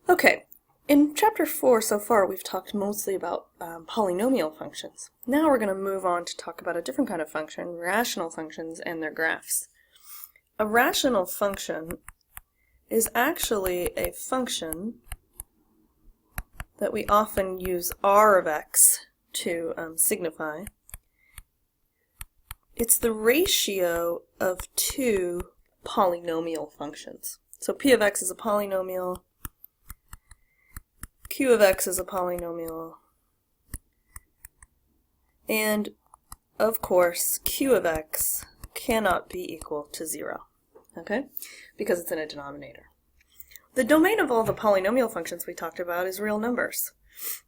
Okay, in chapter 4 so far we've talked mostly about polynomial functions. Now we're going to move on to talk about a different kind of function, rational functions and their graphs. A rational function is actually a function that we often use r of x to signify. It's the ratio of two polynomial functions. So p of x is a polynomial, q of x is a polynomial, and of course q of x cannot be equal to 0, okay? Because it's in a denominator. The domain of all the polynomial functions we talked about is real numbers.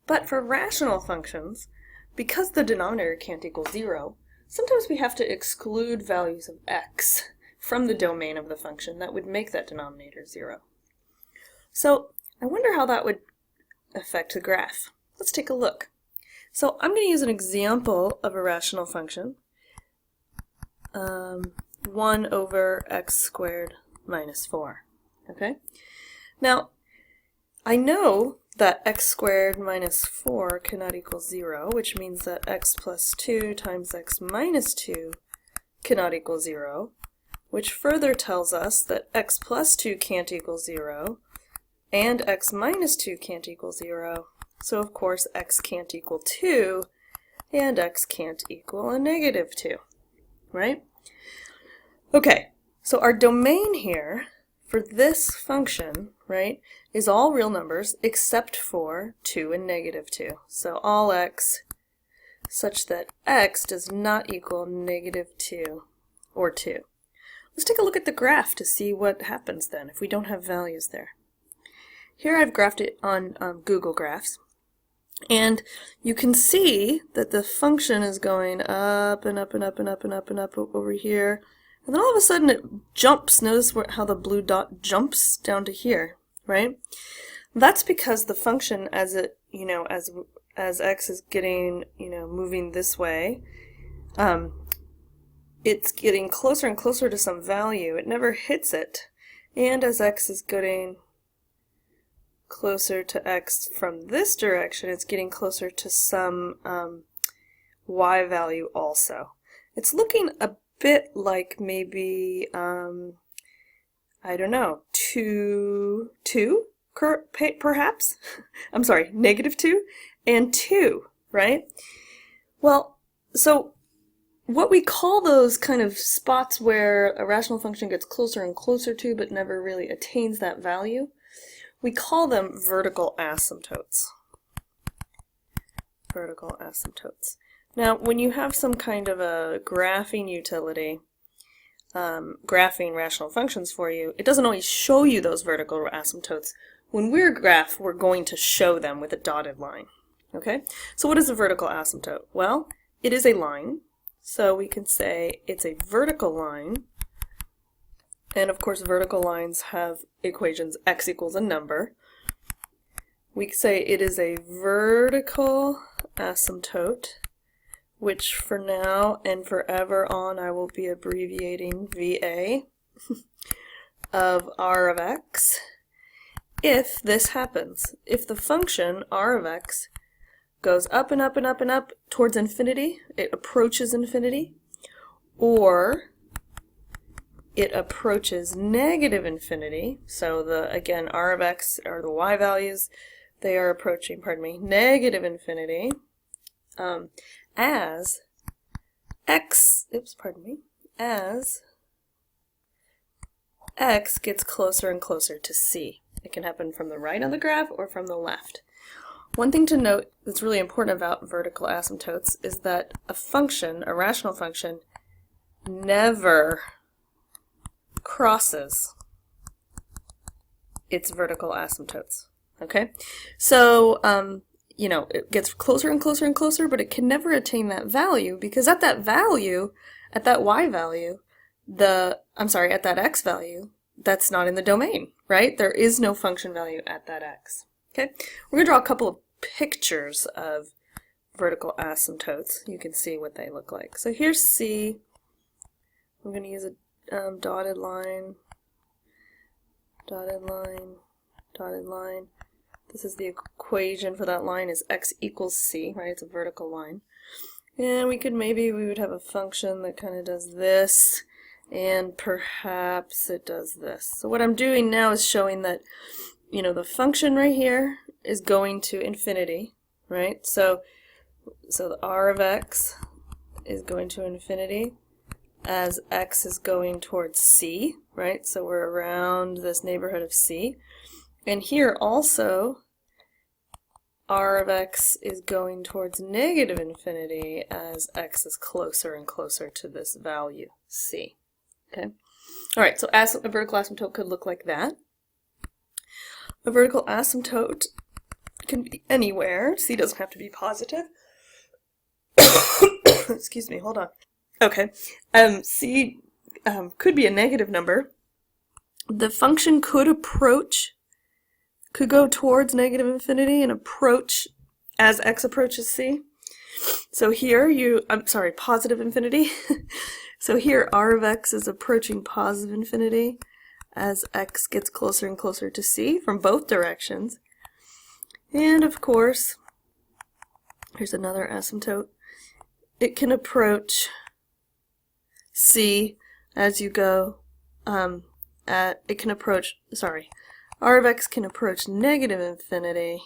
But for rational functions, because the denominator can't equal 0, sometimes we have to exclude values of x from the domain of the function that would make that denominator 0. So I wonder how that would affect the graph. Let's take a look. So I'm going to use an example of a rational function, 1 over x squared minus 4. Okay? Now, I know that x squared minus 4 cannot equal 0, which means that x plus 2 times x minus 2 cannot equal 0, which further tells us that x plus 2 can't equal 0, and x minus 2 can't equal 0, so of course x can't equal 2, and x can't equal a negative 2, right? Okay, so our domain here for this function, right, is all real numbers except for 2 and negative 2. So all x such that x does not equal negative 2 or 2. Let's take a look at the graph to see what happens then if we don't have values there. Here I've graphed it on Google Graphs, and you can see that the function is going up and up and up and up and up and up over here, and then all of a sudden it jumps. Notice how the blue dot jumps down to here, right? That's because the function, as it, as x is getting, moving this way, it's getting closer and closer to some value. It never hits it, and as x is getting closer to x from this direction, it's getting closer to some y value also. It's looking a bit like maybe, I don't know, 2 perhaps? I'm sorry, negative 2 and 2, right? Well, so what we call those kind of spots where a rational function gets closer and closer to but never really attains that value, we call them vertical asymptotes. Vertical asymptotes. Now, when you have some kind of a graphing utility, graphing rational functions for you, it doesn't always show you those vertical asymptotes. When we're graph, we're going to show them with a dotted line. Okay? So what is a vertical asymptote? Well, it is a line, so we can say it's a vertical line. And of course, vertical lines have equations x equals a number. We say it is a vertical asymptote, which for now and forever on I will be abbreviating VA, of r of x, if this happens. If the function r of x goes up and up and up and up towards infinity, it approaches infinity, or it approaches negative infinity, so again, r of x are the y values, they are approaching, negative infinity, as x gets closer and closer to c. It can happen from the right on the graph or from the left. One thing to note that's really important about vertical asymptotes is that a function, a rational function, never crosses its vertical asymptotes. Okay? So, it gets closer and closer and closer, but it can never attain that value because at that value, at that y value, at that x value, that's not in the domain, right? There is no function value at that x. Okay? We're going to draw a couple of pictures of vertical asymptotes. You can see what they look like. So here's C. I'm going to use a dotted line, dotted line, dotted line. This is the equation for that line is x equals c, right? It's a vertical line. And we would have a function that kind of does this, and perhaps it does this. So what I'm doing now is showing that, you know, the function right here is going to infinity, right? So the r of x is going to infinity as x is going towards c, right? So we're around this neighborhood of c. And here also, r of x is going towards negative infinity as x is closer and closer to this value, c. Okay? Alright, so a vertical asymptote could look like that. A vertical asymptote can be anywhere. C doesn't have to be positive. Excuse me, hold on. Okay, C could be a negative number. The function could go towards negative infinity and approach as x approaches c. So here positive infinity. So here r of x is approaching positive infinity as x gets closer and closer to c from both directions. And of course, here's another asymptote. It can approach c as you go r of x can approach negative infinity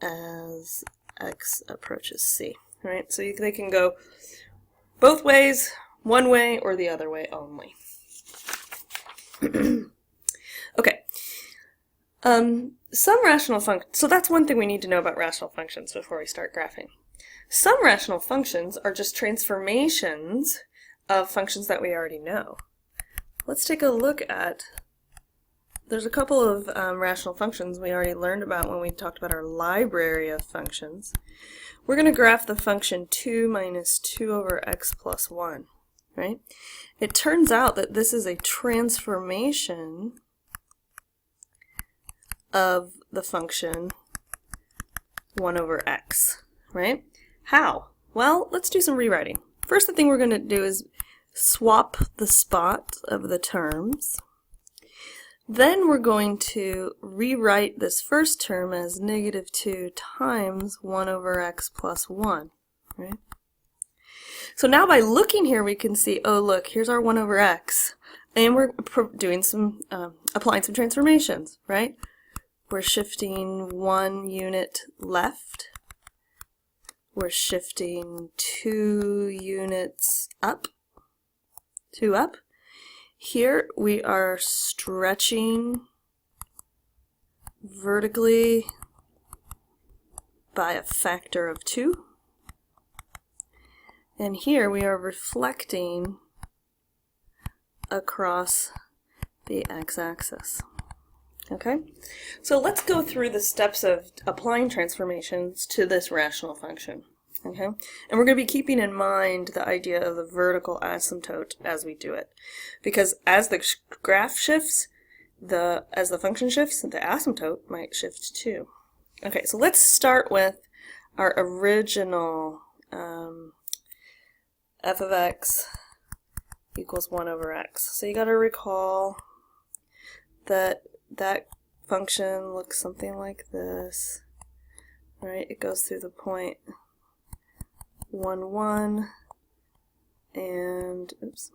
as x approaches c, right? So they can go both ways, one way or the other way only. Okay. Some rational functions, so that's one thing we need to know about rational functions before we start graphing. Some rational functions are just transformations of functions that we already know. Let's take a look at, there's a couple of rational functions we already learned about when we talked about our library of functions. We're going to graph the function 2 minus 2 over x plus 1, right? It turns out that this is a transformation of the function 1 over x, right? How? Well, let's do some rewriting. First, the thing we're going to do is swap the spot of the terms. Then we're going to rewrite this first term as negative 2 times 1 over x plus 1, right? So now by looking here, we can see, oh look, here's our 1 over x, and we're doing some, applying some transformations, right? We're shifting 1 unit left. We're shifting 2 units up, 2 up. Here we are stretching vertically by a factor of 2. And here we are reflecting across the x-axis. Okay? So let's go through the steps of applying transformations to this rational function. Okay? And we're going to be keeping in mind the idea of the vertical asymptote as we do it. Because as the graph shifts, as the function shifts, the asymptote might shift too. Okay, so let's start with our original f of x equals 1 over x. So you got to recall that that function looks something like this, right? It goes through the point 1, 1, and, oops,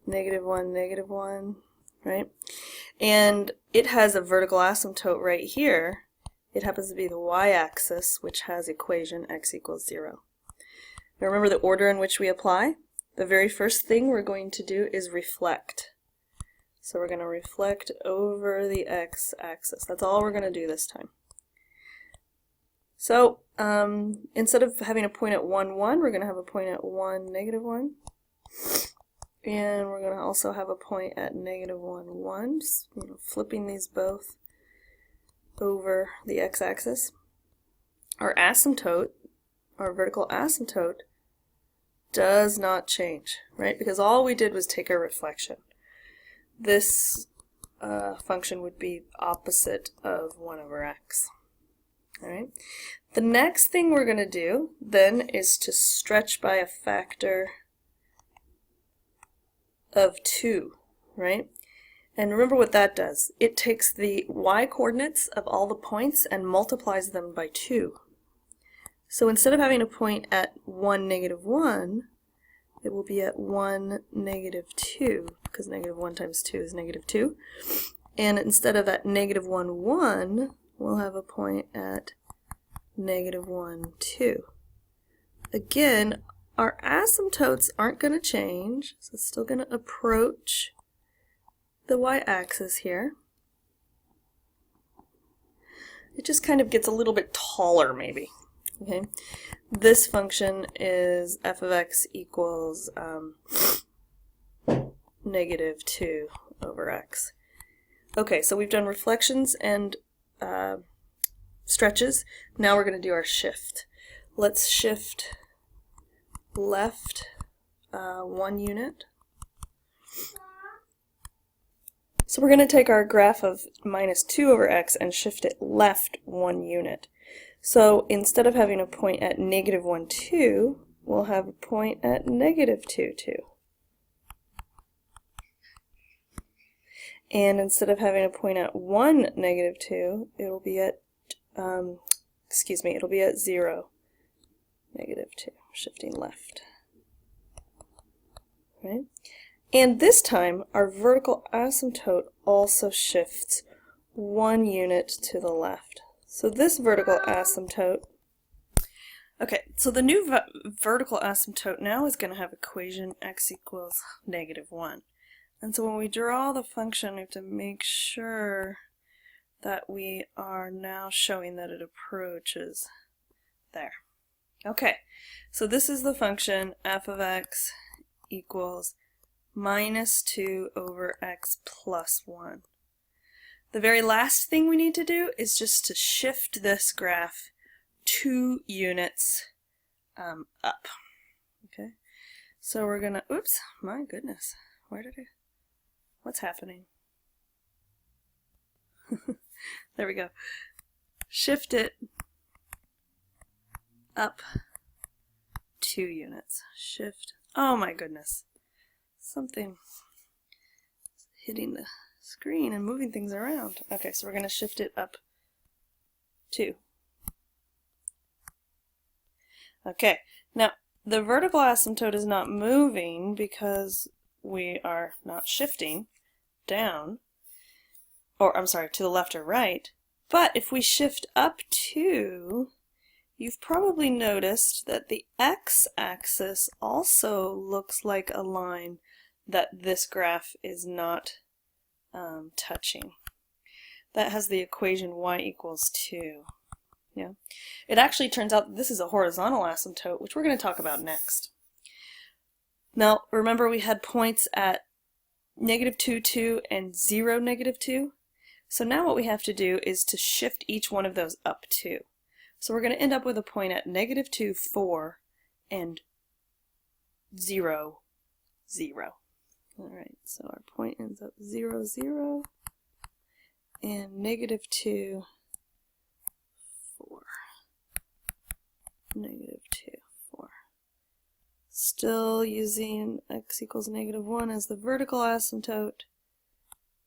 negative 1, negative 1, right? And it has a vertical asymptote right here. It happens to be the y-axis, which has equation x equals 0. Now remember the order in which we apply? The very first thing we're going to do is reflect. So we're going to reflect over the x-axis. That's all we're going to do this time. So instead of having a point at 1, 1, we're going to have a point at 1, negative 1. And we're going to also have a point at negative 1, 1. Just, flipping these both over the x-axis. Our asymptote, our vertical asymptote, does not change, right? Because all we did was take a reflection. This function would be opposite of 1 over x. All right. The next thing we're going to do then is to stretch by a factor of 2, right? And remember what that does. It takes the y-coordinates of all the points and multiplies them by 2. So instead of having a point at 1, negative 1, it will be at 1, negative 2, because negative 1 times 2 is negative 2. And instead of at negative 1, 1, we'll have a point at negative 1, 2. Again, our asymptotes aren't going to change, so it's still going to approach the y-axis here. It just kind of gets a little bit taller, maybe. Okay, this function is f of x equals negative 2 over x. Okay, so we've done reflections and stretches. Now we're going to do our shift. Let's shift left 1 unit. So we're going to take our graph of minus 2 over x and shift it left 1 unit. So instead of having a point at negative 1, 2, we'll have a point at negative 2, 2. And instead of having a point at 1, negative 2, it'll be at, it'll be at 0, negative 2, shifting left. Right? And this time, our vertical asymptote also shifts 1 unit to the left. So this vertical asymptote, okay, so the new vertical asymptote now is going to have equation x equals negative 1. And so when we draw the function, we have to make sure that we are now showing that it approaches there. Okay, so this is the function f of x equals minus 2 over x plus 1. The very last thing we need to do is just to shift this graph 2 units up. Okay, so we're gonna, oops, my goodness, what's happening? There we go. Shift it up 2 units. Shift, oh my goodness, something hitting the screen and moving things around. Okay, so we're going to shift it up 2. Okay, now the vertical asymptote is not moving because we are not shifting down, or I'm sorry, to the left or right, but if we shift up 2, you've probably noticed that the x-axis also looks like a line that this graph is not touching. That has the equation y equals 2. Yeah, it actually turns out that this is a horizontal asymptote, which we're going to talk about next. Now, remember we had points at negative 2, 2 and 0, negative 2. So now what we have to do is to shift each one of those up 2. So we're going to end up with a point at negative 2, 4 and 0, 0. Alright, so our point ends up 0, 0, and negative 2, 4, negative 2, 4. Still using x equals negative 1 as the vertical asymptote,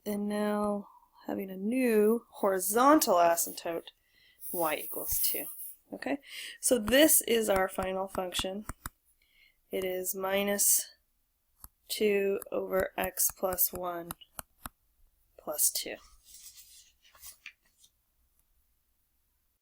and now having a new horizontal asymptote, y equals 2. Okay, so this is our final function. It is minus 2 over x plus 1 plus 2.